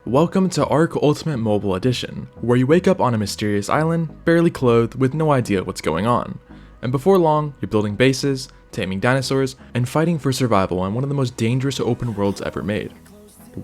Welcome to ARK Ultimate Mobile Edition, where you wake up on a mysterious island, barely clothed, with no idea what's going on. And before long, you're building bases, taming dinosaurs, and fighting for survival in one of the most dangerous open worlds ever made.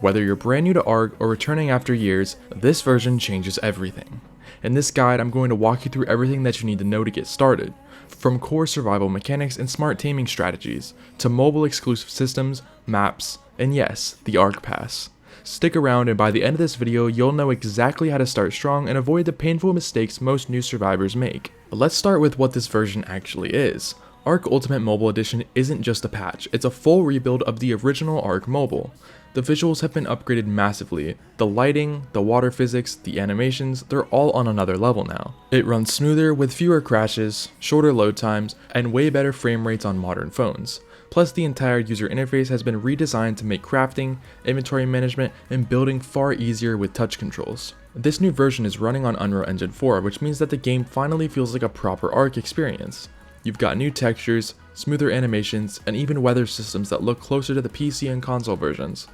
Whether you're brand new to ARK or returning after years, this version changes everything. In this guide, I'm going to walk you through everything that you need to know to get started, from core survival mechanics and smart taming strategies, to mobile exclusive systems, maps, and yes, the ARK Pass. Stick around, and by the end of this video, you'll know exactly how to start strong and avoid the painful mistakes most new survivors make. Let's start with what this version actually is. ARK Ultimate Mobile Edition isn't just a patch, it's a full rebuild of the original ARK Mobile. The visuals have been upgraded massively. The lighting, the water physics, the animations, they're all on another level now. It runs smoother with fewer crashes, shorter load times, and way better frame rates on modern phones. Plus, the entire user interface has been redesigned to make crafting, inventory management, and building far easier with touch controls. This new version is running on Unreal Engine 4, which means that the game finally feels like a proper ARK experience. You've got new textures, smoother animations, and even weather systems that look closer to the PC and console versions.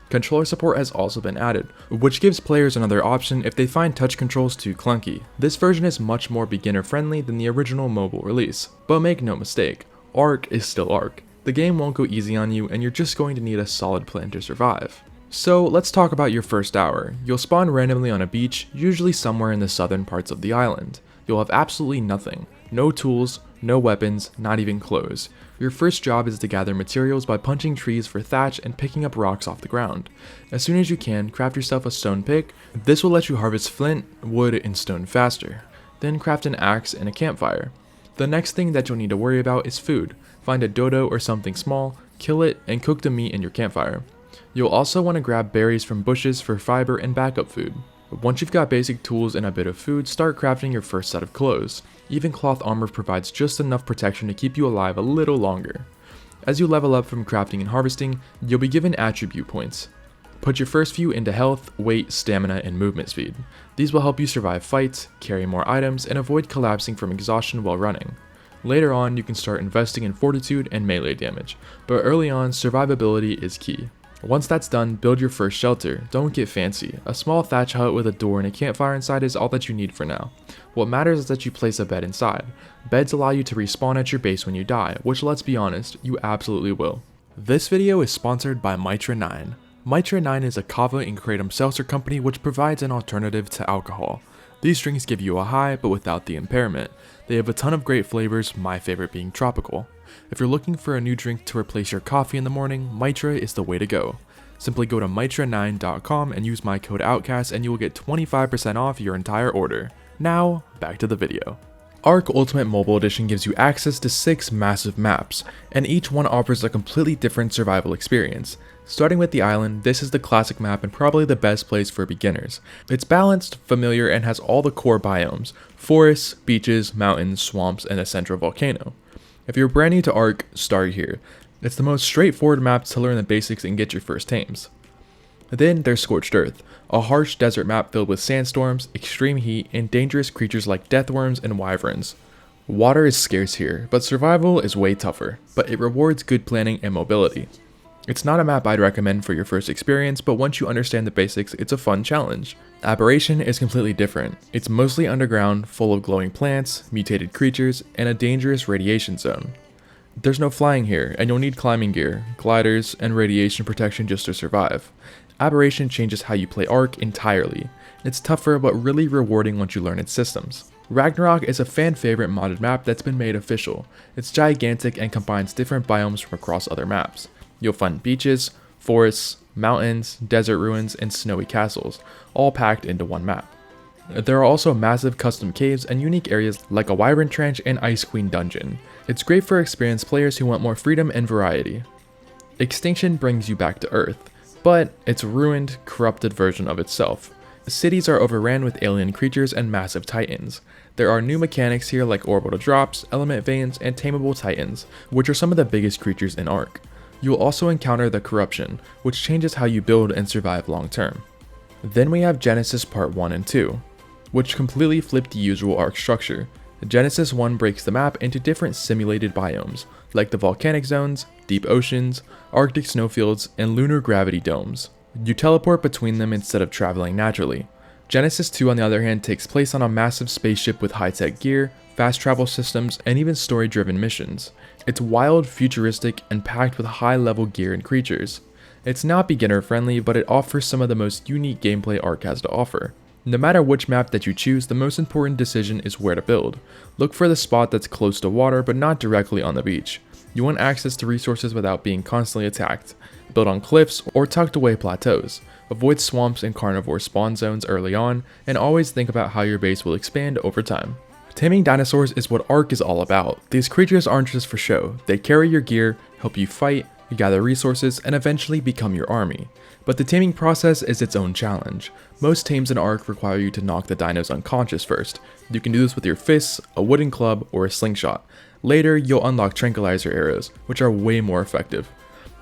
Controller support has also been added, which gives players another option if they find touch controls too clunky. This version is much more beginner friendly than the original mobile release, but make no mistake, ARK is still ARK. The game won't go easy on you, and you're just going to need a solid plan to survive. So let's talk about your first hour. You'll spawn randomly on a beach, usually somewhere in the southern parts of the island. You'll have absolutely nothing. No tools, no weapons, not even clothes. Your first job is to gather materials by punching trees for thatch and picking up rocks off the ground. As soon as you can, craft yourself a stone pick. This will let you harvest flint, wood, and stone faster. Then craft an axe and a campfire. The next thing that you'll need to worry about is food. Find a dodo or something small, kill it, and cook the meat in your campfire. You'll also want to grab berries from bushes for fiber and backup food. Once you've got basic tools and a bit of food, start crafting your first set of clothes. Even cloth armor provides just enough protection to keep you alive a little longer. As you level up from crafting and harvesting, you'll be given attribute points. Put your first few into health, weight, stamina, and movement speed. These will help you survive fights, carry more items, and avoid collapsing from exhaustion while running. Later on, you can start investing in fortitude and melee damage, but early on, survivability is key. Once that's done, build your first shelter. Don't get fancy. A small thatch hut with a door and a campfire inside is all that you need for now. What matters is that you place a bed inside. Beds allow you to respawn at your base when you die, which, let's be honest, you absolutely will. This video is sponsored by Mitra 9. Mitra 9 is a kava and kratom seltzer company which provides an alternative to alcohol. These drinks give you a high, but without the impairment. They have a ton of great flavors, my favorite being tropical. If you're looking for a new drink to replace your coffee in the morning, Mitra is the way to go. Simply go to mitra9.com and use my code Outcasts and you will get 25% off your entire order. Now, back to the video. ARK Ultimate Mobile Edition gives you access to 6 massive maps, and each one offers a completely different survival experience. Starting with the island, this is the classic map and probably the best place for beginners. It's balanced, familiar, and has all the core biomes: forests, beaches, mountains, swamps, and a central volcano. If you're brand new to ARK, start here. It's the most straightforward map to learn the basics and get your first tames. Then there's Scorched Earth, a harsh desert map filled with sandstorms, extreme heat, and dangerous creatures like deathworms and wyverns. Water is scarce here, but survival is way tougher, but it rewards good planning and mobility. It's not a map I'd recommend for your first experience, but once you understand the basics, it's a fun challenge. Aberration is completely different. It's mostly underground, full of glowing plants, mutated creatures, and a dangerous radiation zone. There's no flying here, and you'll need climbing gear, gliders, and radiation protection just to survive. Aberration changes how you play ARK entirely. It's tougher but really rewarding once you learn its systems. Ragnarok is a fan favorite modded map that's been made official. It's gigantic and combines different biomes from across other maps. You'll find beaches, forests, mountains, desert ruins, and snowy castles, all packed into one map. There are also massive custom caves and unique areas like a Wyvern Trench and Ice Queen Dungeon. It's great for experienced players who want more freedom and variety. Extinction brings you back to Earth, but it's a ruined, corrupted version of itself. Cities are overran with alien creatures and massive titans. There are new mechanics here like orbital drops, element veins, and tameable titans, which are some of the biggest creatures in ARK. You will also encounter the corruption, which changes how you build and survive long term. Then we have Genesis Part 1 and 2, which completely flip the usual ARK structure. Genesis 1 breaks the map into different simulated biomes, like the volcanic zones, deep oceans, Arctic snowfields, and lunar gravity domes. You teleport between them instead of traveling naturally. Genesis 2 on the other hand takes place on a massive spaceship with high-tech gear, fast travel systems, and even story-driven missions. It's wild, futuristic, and packed with high-level gear and creatures. It's not beginner-friendly, but it offers some of the most unique gameplay ARK has to offer. No matter which map that you choose, the most important decision is where to build. Look for the spot that's close to water but not directly on the beach. You want access to resources without being constantly attacked. Build on cliffs or tucked away plateaus. Avoid swamps and carnivore spawn zones early on, and always think about how your base will expand over time. Taming dinosaurs is what ARK is all about. These creatures aren't just for show. They carry your gear, help you fight, gather resources, and eventually become your army. But the taming process is its own challenge. Most tames in ARK require you to knock the dinos unconscious first. You can do this with your fists, a wooden club, or a slingshot. Later, you'll unlock tranquilizer arrows, which are way more effective.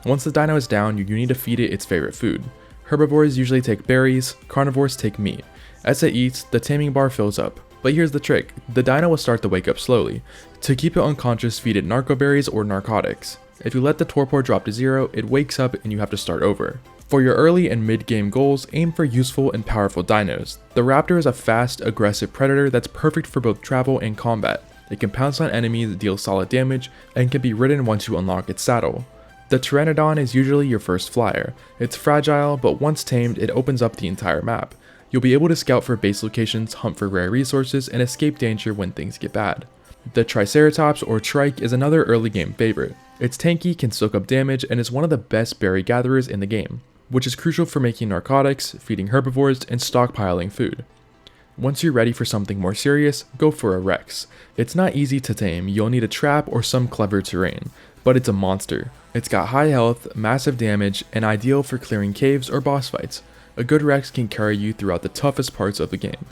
Once the dino is down, you need to feed it its favorite food. Herbivores usually take berries, carnivores take meat. As it eats, the taming bar fills up. But here's the trick, the dino will start to wake up slowly. To keep it unconscious, feed it narcoberries or narcotics. If you let the torpor drop to 0, it wakes up and you have to start over. For your early and mid-game goals, aim for useful and powerful dinos. The raptor is a fast, aggressive predator that's perfect for both travel and combat. It can pounce on enemies, deal solid damage, and can be ridden once you unlock its saddle. The pteranodon is usually your first flyer. It's fragile, but once tamed, it opens up the entire map. You'll be able to scout for base locations, hunt for rare resources, and escape danger when things get bad. The Triceratops or Trike is another early game favorite. It's tanky, can soak up damage, and is one of the best berry gatherers in the game, which is crucial for making narcotics, feeding herbivores, and stockpiling food. Once you're ready for something more serious, go for a Rex. It's not easy to tame, you'll need a trap or some clever terrain, but it's a monster. It's got high health, massive damage, and ideal for clearing caves or boss fights. A good Rex can carry you throughout the toughest parts of the game.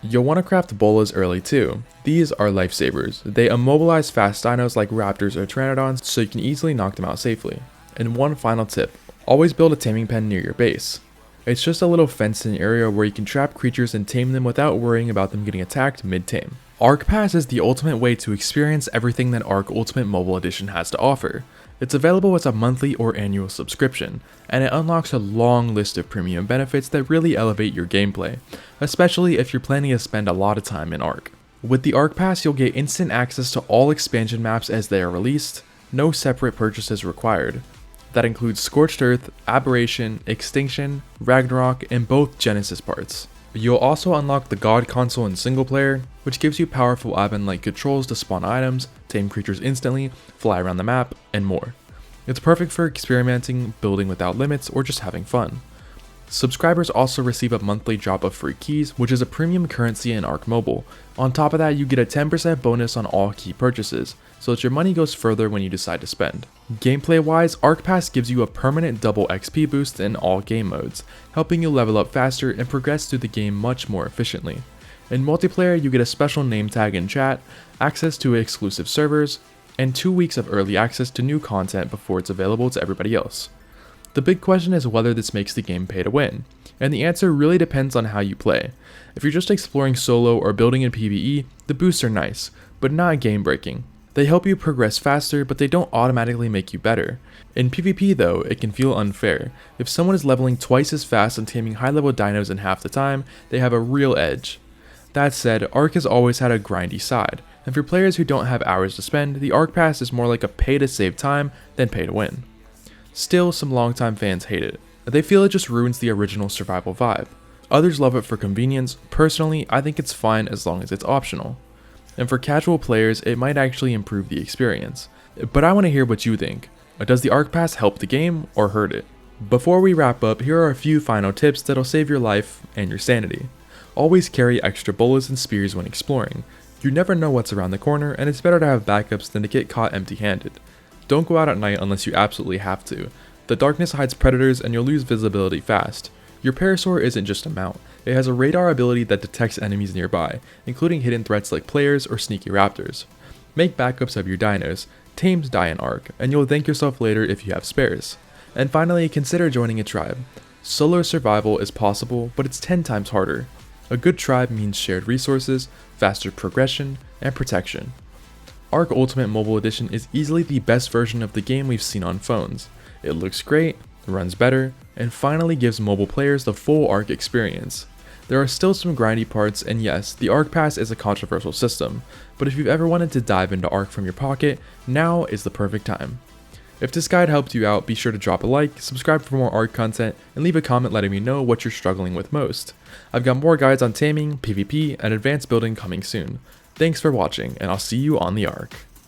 You'll want to craft bolas early too. These are lifesavers. They immobilize fast dinos like raptors or pteranodons, so you can easily knock them out safely. And one final tip, always build a taming pen near your base. It's just a little fenced-in area where you can trap creatures and tame them without worrying about them getting attacked mid-tame. ARK Pass is the ultimate way to experience everything that ARK Ultimate Mobile Edition has to offer. It's available as a monthly or annual subscription, and it unlocks a long list of premium benefits that really elevate your gameplay, especially if you're planning to spend a lot of time in ARK. With the ARK Pass, you'll get instant access to all expansion maps as they are released, no separate purchases required. That includes Scorched Earth, Aberration, Extinction, Ragnarok, and both Genesis parts. You'll also unlock the God Console in single player, which gives you powerful admin-like controls to spawn items, tame creatures instantly, fly around the map, and more. It's perfect for experimenting, building without limits, or just having fun. Subscribers also receive a monthly drop of free keys, which is a premium currency in ARK Mobile. On top of that, you get a 10% bonus on all key purchases, so that your money goes further when you decide to spend. Gameplay-wise, ARK Pass gives you a permanent double XP boost in all game modes, helping you level up faster and progress through the game much more efficiently. In multiplayer, you get a special name tag in chat, access to exclusive servers, and 2 weeks of early access to new content before it's available to everybody else. The big question is whether this makes the game pay to win, and the answer really depends on how you play. If you're just exploring solo or building in PvE, the boosts are nice, but not game breaking. They help you progress faster, but they don't automatically make you better. In PvP though, it can feel unfair. If someone is leveling twice as fast and taming high level dinos in half the time, they have a real edge. That said, ARK has always had a grindy side, and for players who don't have hours to spend, the ARK Pass is more like a pay to save time than pay to win. Still, some longtime fans hate it. They feel it just ruins the original survival vibe. Others love it for convenience. Personally, I think it's fine as long as it's optional. And for casual players, it might actually improve the experience. But I want to hear what you think. Does the ARK Pass help the game or hurt it? Before we wrap up, here are a few final tips that'll save your life and your sanity. Always carry extra bolas and spears when exploring. You never know what's around the corner, and it's better to have backups than to get caught empty-handed. Don't go out at night unless you absolutely have to. The darkness hides predators and you'll lose visibility fast. Your Parasaur isn't just a mount, it has a radar ability that detects enemies nearby, including hidden threats like players or sneaky raptors. Make backups of your dinos, tames die in ARK, and you'll thank yourself later if you have spares. And finally, consider joining a tribe. Solo survival is possible, but it's 10 times harder. A good tribe means shared resources, faster progression, and protection. ARK Ultimate Mobile Edition is easily the best version of the game we've seen on phones. It looks great, runs better, and finally gives mobile players the full ARK experience. There are still some grindy parts, and yes, the ARK Pass is a controversial system, but if you've ever wanted to dive into ARK from your pocket, now is the perfect time. If this guide helped you out, be sure to drop a like, subscribe for more ARK content, and leave a comment letting me know what you're struggling with most. I've got more guides on taming, PvP, and advanced building coming soon. Thanks for watching, and I'll see you on the ARK.